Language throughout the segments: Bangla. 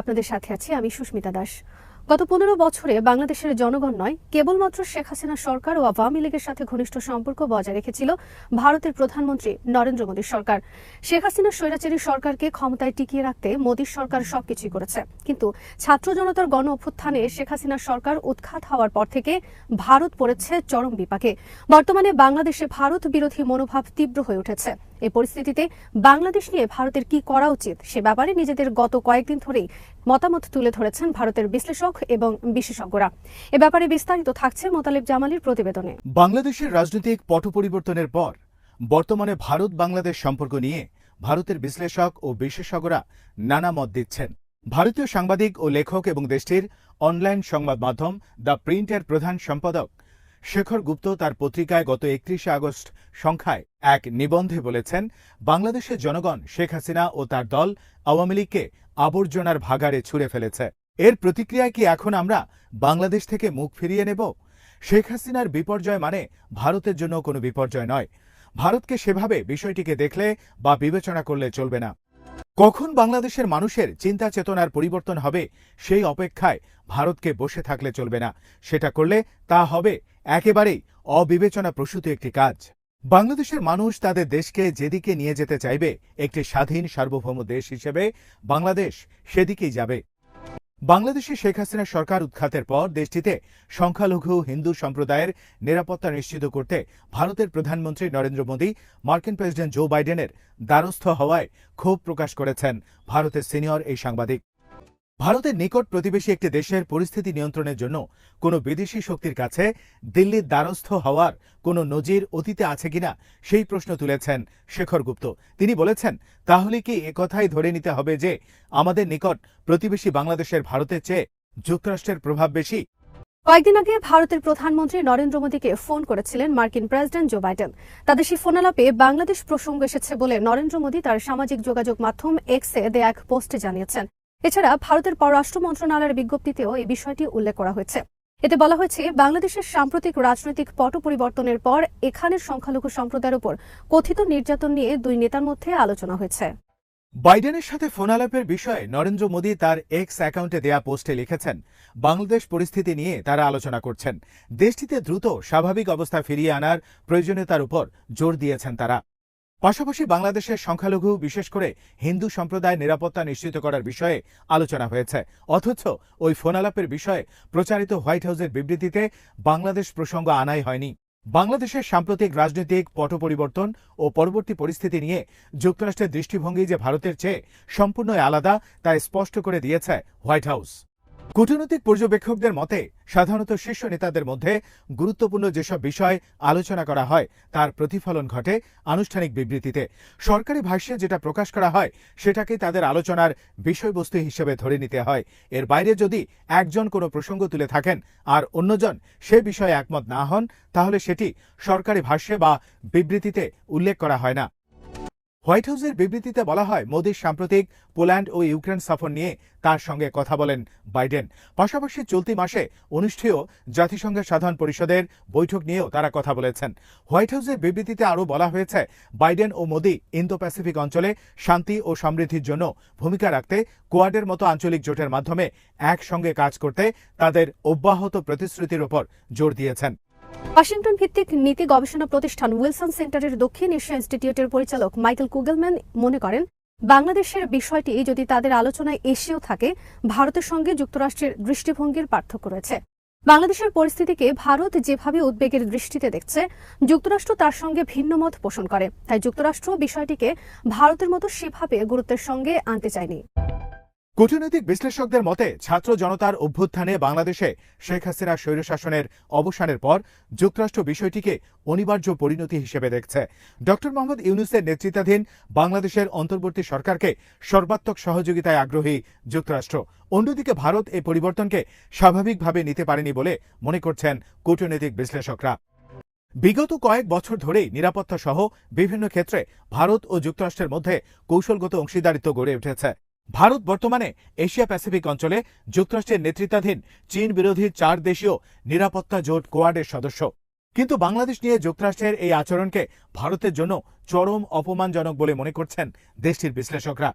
আপনাদের সাথে আছি আমি সুস্মিতা দাস। গত 15 বছরে বাংলাদেশের জনগণ নয়, কেবলমাত্র শেখ হাসিনা সরকার ও আওয়ামী লীগের সাথে ঘনিষ্ঠ সম্পর্ক বজায় রেখেছিল ভারতের প্রধানমন্ত্রী নরেন্দ্র মোদীর সরকার। শেখ হাসিনার স্বৈরাচারী সরকারকে ক্ষমতায় টিকিয়ে রাখতে মোদীর সরকার সবকিছুই করেছে, কিন্তু ছাত্র জনতার গণ অভ্যুত্থানে শেখ হাসিনার সরকার উৎখাত হওয়ার পর থেকে ভারত পড়েছে চরম বিপাকে। বর্তমানে বাংলাদেশে ভারত বিরোধী মনোভাব তীব্র হয়ে উঠেছে। এই পরিস্থিতিতে বাংলাদেশ নিয়ে ভারতের কি করা উচিত সে ব্যাপারে নিজেদের গত কয়েকদিন ধরেই মতামত তুলে ধরেছেন ভারতের বিশ্লেষক এবং বিশেষজ্ঞরা। এ ব্যাপারে বিস্তারিত থাকছে মোতালেব জামালির প্রতিবেদনে। বাংলাদেশের রাজনৈতিক পট পরিবর্তনের পর বর্তমানে ভারত বাংলাদেশ সম্পর্ক নিয়ে ভারতের বিশ্লেষক ও বিশেষজ্ঞরা নানা মত দিচ্ছেন। ভারতীয় সাংবাদিক ও লেখক এবং দেশটির অনলাইন সংবাদ মাধ্যম দ্য প্রিন্টের প্রধান সম্পাদক শেখর গুপ্ত তার পত্রিকায় গত 31 আগস্ট সংখ্যায় এক নিবন্ধে বলেছেন, বাংলাদেশের জনগণ শেখ হাসিনা ও তার দল আওয়ামী লীগকে আবর্জনার ভাগাড়ে ছুঁড়ে ফেলেছে। এর প্রতিক্রিয়ায় কি এখন আমরা বাংলাদেশ থেকে মুখ ফিরিয়ে নেব? শেখ হাসিনার বিপর্যয় মানে ভারতের জন্য কোনো বিপর্যয় নয়। ভারতকে সেভাবে বিষয়টিকে দেখলে বা বিবেচনা করলে চলবে না। কখন বাংলাদেশের মানুষের চিন্তা চেতনার পরিবর্তন হবে সেই অপেক্ষায় ভারতকে বসে থাকলে চলবে না। সেটা করলে তা হবে একেবারেই অবিবেচনাপ্রসূত একটি কাজ। বাংলাদেশের মানুষ তাদের দেশকে যেদিকে নিয়ে যেতে চাইবে, একটি স্বাধীন সার্বভৌম দেশ হিসেবে বাংলাদেশ সেদিকেই যাবে। বাংলাদেশে শেখ হাসিনা সরকার উৎখাতের পর দেশটিতে সংখ্যালঘু হিন্দু সম্প্রদায়ের নিরাপত্তা নিশ্চিত করতে ভারতের প্রধানমন্ত্রী নরেন্দ্র মোদী মার্কিন প্রেসিডেন্ট জো বাইডেনের দ্বারস্থ হওয়ায় ক্ষোভ প্রকাশ করেছেন ভারতের সিনিয়র এই সাংবাদিক। ভারতের নিকট প্রতিবেশী একটি দেশের পরিস্থিতি নিয়ন্ত্রণের জন্য কোনো বিদেশি শক্তির কাছে দিল্লির দ্বারস্থ হওয়ার কোনো নজির অতীতে আছে কিনা সেই প্রশ্ন তুলেছেন শেখর গুপ্ত। তিনি বলেছেন, তাহলে কি একথাই ধরে নিতে হবে যে আমাদের নিকট প্রতিবেশী বাংলাদেশের ভারতের চেয়ে যুক্তরাষ্ট্রের প্রভাব বেশি? কয়েকদিন আগে ভারতের প্রধানমন্ত্রী নরেন্দ্র মোদীকে ফোন করেছিলেন মার্কিন প্রেসিডেন্ট জো বাইডেন। তাদের সেই ফোনালাপে বাংলাদেশ প্রসঙ্গ এসেছে বলে নরেন্দ্র মোদী তার সামাজিক যোগাযোগ মাধ্যম এক্সে দেয়া এক পোস্টে জানিয়েছেন। এছাড়া ভারতের পররাষ্ট্র মন্ত্রণালয়ের বিজ্ঞপ্তিতেও এই বিষয়টি উল্লেখ করা হয়েছে। এতে বলা হয়েছে, বাংলাদেশের সাম্প্রতিক রাজনৈতিক পট পরিবর্তনের পর এখানের সংখ্যালঘু সম্প্রদায়ের উপর কথিত নির্যাতন নিয়ে দুই নেতার মধ্যে আলোচনা হয়েছে। বাইডেনের সাথে ফোনালাপের বিষয়ে নরেন্দ্র মোদী তার এক্স অ্যাকাউন্টে দেয়া পোস্টে লিখেছেন, বাংলাদেশ পরিস্থিতি নিয়ে তারা আলোচনা করছেন। দেশটিতে দ্রুত স্বাভাবিক অবস্থা ফিরিয়ে আনার প্রয়োজনীয়তার উপর জোর দিয়েছেন তারা। পাশাপাশি বাংলাদেশের সংখ্যালঘু বিশেষ করে হিন্দু সম্প্রদায়ের নিরাপত্তা নিশ্চিত করার বিষয়ে আলোচনা হয়েছে। অথচ ওই ফোনালাপের বিষয়ে প্রচারিত হোয়াইট হাউসের বিবৃতিতে বাংলাদেশ প্রসঙ্গ আনাই হয়নি। বাংলাদেশের সাম্প্রতিক রাজনৈতিক পট পরিবর্তন ও পরবর্তী পরিস্থিতি নিয়ে যুক্তরাষ্ট্রের দৃষ্টিভঙ্গি যে ভারতের চেয়ে সম্পূর্ণ আলাদা তা স্পষ্ট করে দিয়েছে হোয়াইট হাউস। কূটনৈতিক পর্যবেক্ষকদের মতে সাধারণত শীর্ষ নেতাদের মধ্যে গুরুত্বপূর্ণ যেসব বিষয় আলোচনা করা হয় তার প্রতিফলন ঘটে আনুষ্ঠানিক বিবৃতিতে। সরকারি ভাষ্যে যেটা প্রকাশ করা হয় সেটাকে তাদের আলোচনার বিষয়বস্তু হিসেবে ধরে নিতে হয়। এর বাইরে যদি একজন কোনো প্রসঙ্গ তুলে থাকেন আর অন্যজন সে বিষয়ে একমত না হন, তাহলে সেটি সরকারি ভাষ্যে বা বিবৃতিতে উল্লেখ করা হয় না। হোয়াইট হাউসের বিবৃতিতে বলা হয়, মোদীর সাম্প্রতিক পোল্যান্ড ও ইউক্রেন সফর নিয়ে তার সঙ্গে কথা বলেন বাইডেন। পাশাপাশি চলতি মাসে অনুষ্ঠেয় জাতিসংঘের সাধারণ পরিষদের বৈঠক নিয়েও তারা কথা বলেছেন। হোয়াইট হাউসের বিবৃতিতে আরও বলা হয়েছে, বাইডেন ও মোদী ইন্দো প্যাসিফিক অঞ্চলে শান্তি ও সমৃদ্ধির জন্য ভূমিকা রাখতে কোয়াডের মতো আঞ্চলিক জোটের মাধ্যমে একসঙ্গে কাজ করতে তাদের অব্যাহত প্রতিশ্রুতির ওপর জোর দিয়েছেন। ওয়াশিংটন ভিত্তিক নীতি গবেষণা প্রতিষ্ঠান উইলসন সেন্টারের দক্ষিণ এশিয়া ইনস্টিটিউটের পরিচালক মাইকেল কুগেলম্যান মনে করেন, বাংলাদেশের বিষয়টি যদি তাদের আলোচনায় এসেও থাকে, ভারতের সঙ্গে যুক্তরাষ্ট্রের দৃষ্টিভঙ্গির পার্থক্য রয়েছে। বাংলাদেশের পরিস্থিতিকে ভারত যেভাবে উদ্বেগের দৃষ্টিতে দেখছে, যুক্তরাষ্ট্র তার সঙ্গে ভিন্ন মত পোষণ করে। তাই যুক্তরাষ্ট্র বিষয়টিকে ভারতের মতো সেভাবে গুরুত্বের সঙ্গে আনতে চায়নি। কূটনৈতিক বিশ্লেষকদের মতে ছাত্র জনতার অভ্যুত্থানে বাংলাদেশে শেখ হাসিনার স্বৈরশাসনের অবসানের পর যুক্তরাষ্ট্র বিষয়টিকে অনিবার্য পরিণতি হিসেবে দেখছে। ড মোহাম্মদ ইউনূসের নেতৃত্বাধীন বাংলাদেশের অন্তর্বর্তী সরকারকে সর্বাত্মক সহযোগিতায় আগ্রহী যুক্তরাষ্ট্র। অন্যদিকে ভারত এই পরিবর্তনকে স্বাভাবিকভাবে নিতে পারেনি বলে মনে করছেন কূটনৈতিক বিশ্লেষকরা। বিগত কয়েক বছর ধরেই নিরাপত্তা সহ বিভিন্ন ক্ষেত্রে ভারত ও যুক্তরাষ্ট্রের মধ্যে কৌশলগত অংশীদারিত্ব গড়ে উঠেছে। ভারত বর্তমানে এশিয়া প্যাসিফিক অঞ্চলে যুক্তরাষ্ট্রের নেতৃত্বাধীন চীন বিরোধী 4 দেশীয় নিরাপত্তা জোট কোয়াডের সদস্য। কিন্তু বাংলাদেশ নিয়ে যুক্তরাষ্ট্রের এই আচরণকে ভারতের জন্য চরম অপমানজনক বলে মনে করছেন দেশটির বিশ্লেষকরা।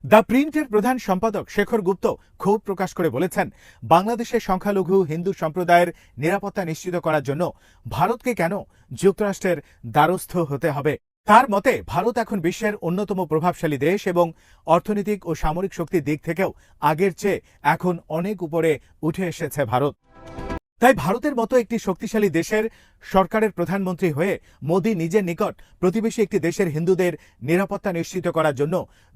দ্য প্রিন্টের প্রধান সম্পাদক শেখর গুপ্ত ক্ষোভ প্রকাশ করে বলেছেন, বাংলাদেশের সংখ্যালঘু হিন্দু সম্প্রদায়ের নিরাপত্তা নিশ্চিত করার জন্য ভারতকে কেন যুক্তরাষ্ট্রের দ্বারস্থ হতে হবে। তার মতে, ভারত এখন বিশ্বের অন্যতম প্রভাবশালী দেশ এবং অর্থনৈতিক ও সামরিক শক্তির দিক থেকেও আগের চেয়ে এখন অনেক উপরে উঠে এসেছে ভারত। তাই ভারতের মতো একটি শক্তিশালী দেশের সরকারের প্রধানমন্ত্রী হয়ে মোদী নিজের নিকট প্রতিবেশী একটি দেশের হিন্দুদের নিরাপত্তা নিশ্চিত করার জন্য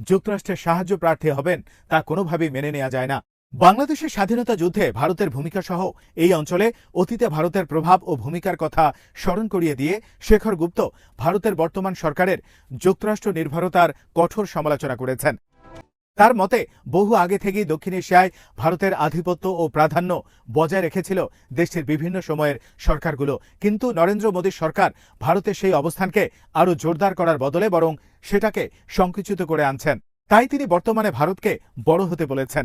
যুক্তরাষ্ট্রের সাহায্য প্রার্থী হবেন, তা কোনোভাবেই মেনে নেওয়া যায় না। বাংলাদেশের স্বাধীনতা যুদ্ধে ভারতের ভূমিকা সহ এই অঞ্চলে অতীতে ভারতের প্রভাব ও ভূমিকার কথা স্মরণ করিয়ে দিয়ে শেখর গুপ্ত ভারতের বর্তমান সরকারের যুক্তরাষ্ট্র নির্ভরতার কঠোর সমালোচনা করেছেন। তার মতে, বহু আগে থেকেই দক্ষিণ এশিয়ায় ভারতের আধিপত্য ও প্রাধান্য বজায় রেখেছিল দেশটির বিভিন্ন সময়ের সরকারগুলো, কিন্তু নরেন্দ্র মোদীর সরকার ভারতের সেই অবস্থানকে আরও জোরদার করার বদলে বরং সেটাকে সংকুচিত করে আনছেন। তাই তিনি বর্তমানে ভারতকে বড় হতে বলেছেন।